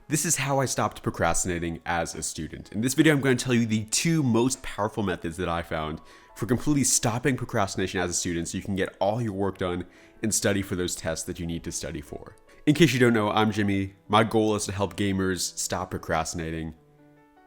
This is how I stopped procrastinating as a student. In this video, I'm going to tell you the two most powerful methods that I found for completely stopping procrastination as a student so you can get all your work done and study for those tests that you need to study for. In case you don't know, I'm Jimmy. My goal is to help gamers stop procrastinating.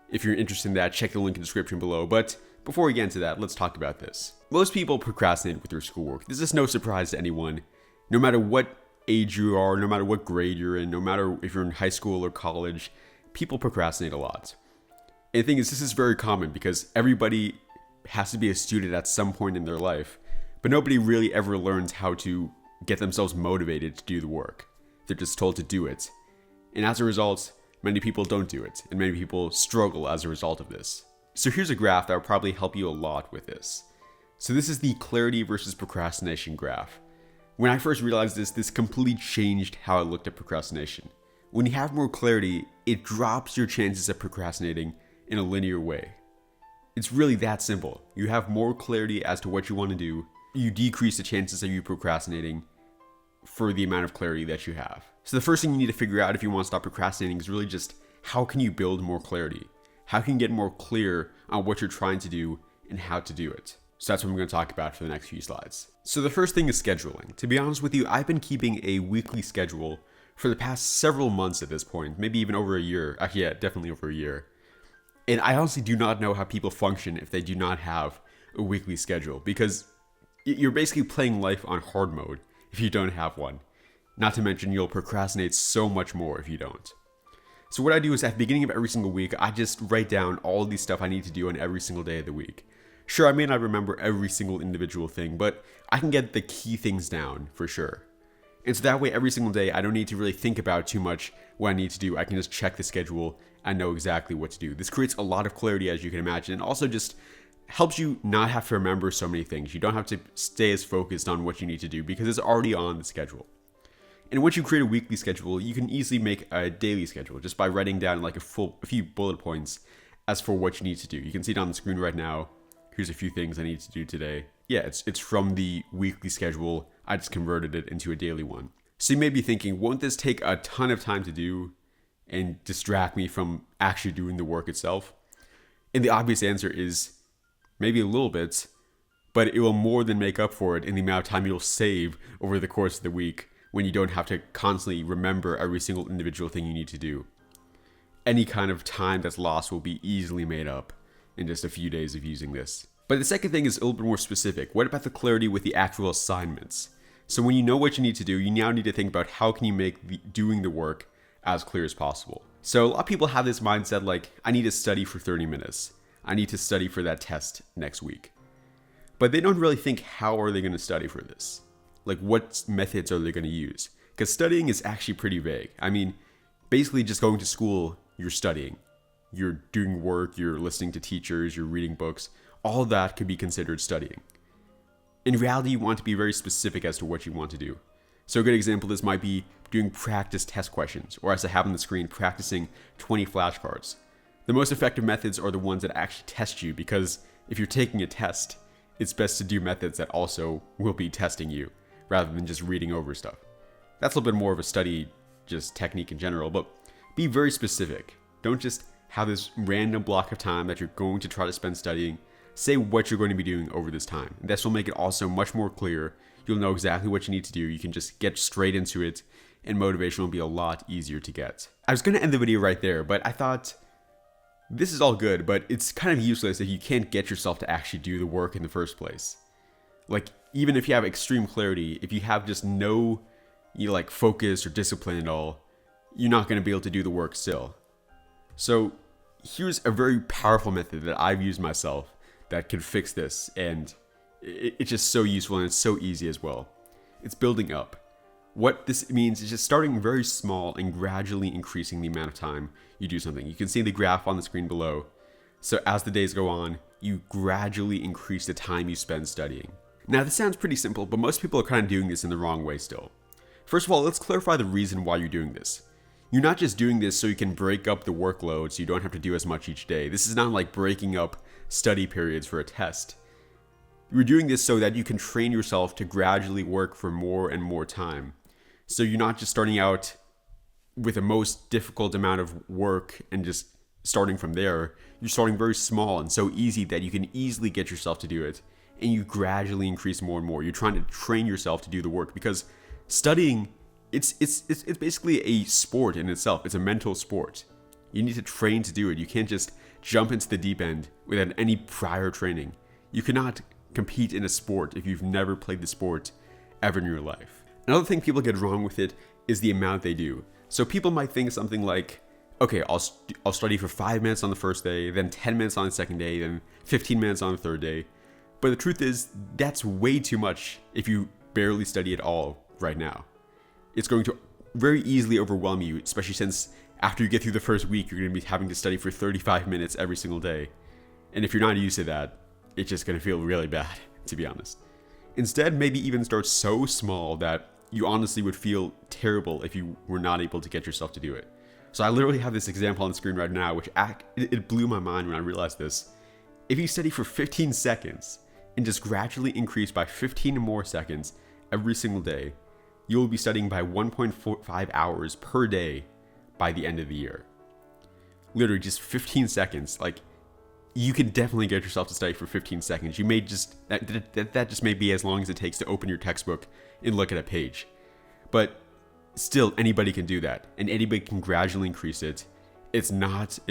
If you're interested in that, check the link in the description below. But before we get into that, let's talk about this. Most people procrastinate with their schoolwork. This is no surprise to anyone. No matter what age you are, no matter what grade you're in, no matter if you're in high school or college, people procrastinate a lot. And the thing is, this is very common because everybody has to be a student at some point in their life, but nobody really ever learns how to get themselves motivated to do the work. They're just told to do it. And as a result, many people don't do it, and many people struggle as a result of this. So here's a graph that will probably help you a lot with this. So this is the clarity versus procrastination graph. When I first realized this completely changed how I looked at procrastination. When you have more clarity, it drops your chances of procrastinating in a linear way. It's really that simple. You have more clarity as to what you want to do, you decrease the chances of you procrastinating for the amount of clarity that you have. So the first thing you need to figure out if you want to stop procrastinating is really just how can you build more clarity? How can you get more clear on what you're trying to do and how to do it? So that's what I'm going to talk about for the next few slides. So the first thing is scheduling. To be honest with you, I've been keeping a weekly schedule for the past several months at this point, maybe even over a year. Actually, yeah, definitely over a year. And I honestly do not know how people function if they do not have a weekly schedule, because you're basically playing life on hard mode if you don't have one. Not to mention you'll procrastinate so much more if you don't. So what I do is at the beginning of every single week, I just write down all of these stuff I need to do on every single day of the week. Sure, I may not remember every single individual thing, but I can get the key things down for sure. And so that way, every single day, I don't need to really think about too much what I need to do. I can just check the schedule and know exactly what to do. This creates a lot of clarity, as you can imagine, and also just helps you not have to remember so many things. You don't have to stay as focused on what you need to do because it's already on the schedule. And once you create a weekly schedule, you can easily make a daily schedule just by writing down like a few bullet points as for what you need to do. You can see it on the screen right now. Here's a few things I need to do today. Yeah, it's from the weekly schedule. I just converted it into a daily one. So you may be thinking, won't this take a ton of time to do and distract me from actually doing the work itself? And the obvious answer is maybe a little bit, but it will more than make up for it in the amount of time you'll save over the course of the week when you don't have to constantly remember every single individual thing you need to do. Any kind of time that's lost will be easily made up in just a few days of using this. But the second thing is a little bit more specific. What about the clarity with the actual assignments? So when you know what you need to do, you now need to think about how can you make doing the work as clear as possible. So a lot of people have this mindset like, I need to study for 30 minutes. I need to study for that test next week. But they don't really think how are they going to study for this? Like what methods are they going to use? Because studying is actually pretty vague. I mean, basically just going to school, you're studying. You're doing work, you're listening to teachers, you're reading books. All of that could be considered studying. In reality, you want to be very specific as to what you want to do. So a good example of this might be doing practice test questions, or as I have on the screen, practicing 20 flashcards. The most effective methods are the ones that actually test you, because if you're taking a test, it's best to do methods that also will be testing you, rather than just reading over stuff. That's a little bit more of a study, just technique in general, but be very specific. Don't just have this random block of time that you're going to try to spend studying. Say what you're going to be doing over this time. This will make it also much more clear. You'll know exactly what you need to do. You can just get straight into it, and motivation will be a lot easier to get. I was going to end the video right there, but I thought this is all good, but it's kind of useless if you can't get yourself to actually do the work in the first place. Like, even if you have extreme clarity, if you have just no focus or discipline at all, you're not going to be able to do the work still. So here's a very powerful method that I've used myself that can fix this, and it's just so useful and it's so easy as well. It's building up. What this means is just starting very small and gradually increasing the amount of time you do something. You can see the graph on the screen below. So as the days go on, you gradually increase the time you spend studying. Now this sounds pretty simple, but most people are kind of doing this in the wrong way still. First of all, let's clarify the reason why you're doing this. You're not just doing this so you can break up the workload so you don't have to do as much each day. This is not like breaking up study periods for a test. You're doing this so that you can train yourself to gradually work for more and more time. So you're not just starting out with the most difficult amount of work and just starting from there, you're starting very small and so easy that you can easily get yourself to do it. And you gradually increase more and more. You're trying to train yourself to do the work, because studying, it's basically a sport in itself. It's a mental sport. You need to train to do it. You can't just jump into the deep end without any prior training. You cannot compete in a sport if you've never played the sport ever in your life. Another thing people get wrong with it is the amount they do. So people might think something like, okay, I'll study for 5 minutes on the first day, then 10 minutes on the second day, then 15 minutes on the third day. But the truth is, that's way too much if you barely study at all right now. It's going to very easily overwhelm you, especially since after you get through the first week, you're going to be having to study for 35 minutes every single day. And if you're not used to that, it's just going to feel really bad, to be honest. Instead, maybe even start so small that you honestly would feel terrible if you were not able to get yourself to do it. So I literally have this example on the screen right now, which it blew my mind when I realized this. If you study for 15 seconds, and just gradually increase by 15 more seconds every single day, you will be studying by 1.5 hours per day by the end of the year. Literally just 15 seconds. Like, you can definitely get yourself to study for 15 seconds. You may just, that just may be as long as it takes to open your textbook and look at a page. But still, anybody can do that, and anybody can gradually increase it. It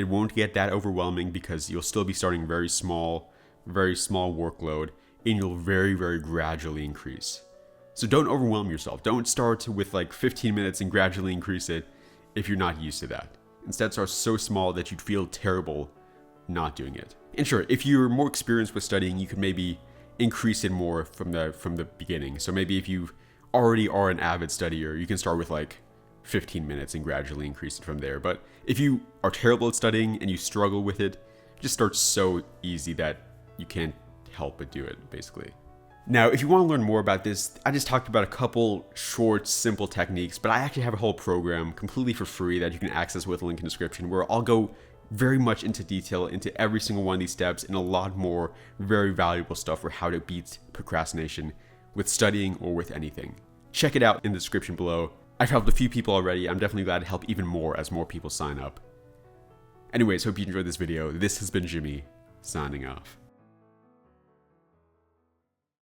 won't get that overwhelming because you'll still be starting very small workload, and you'll very, very gradually increase. So don't overwhelm yourself. Don't start with like 15 minutes and gradually increase it if you're not used to that. Instead, start so small that you'd feel terrible not doing it. And sure, if you're more experienced with studying, you could maybe increase it more from the beginning. So maybe if you already are an avid studier, you can start with like 15 minutes and gradually increase it from there. But if you are terrible at studying and you struggle with it, just start so easy that you can't help but do it, basically. Now, if you want to learn more about this, I just talked about a couple short, simple techniques, but I actually have a whole program completely for free that you can access with a link in the description, where I'll go very much into detail into every single one of these steps and a lot more very valuable stuff for how to beat procrastination with studying or with anything. Check it out in the description below. I've helped a few people already. I'm definitely glad to help even more as more people sign up. Anyways, hope you enjoyed this video. This has been Jimmy, signing off.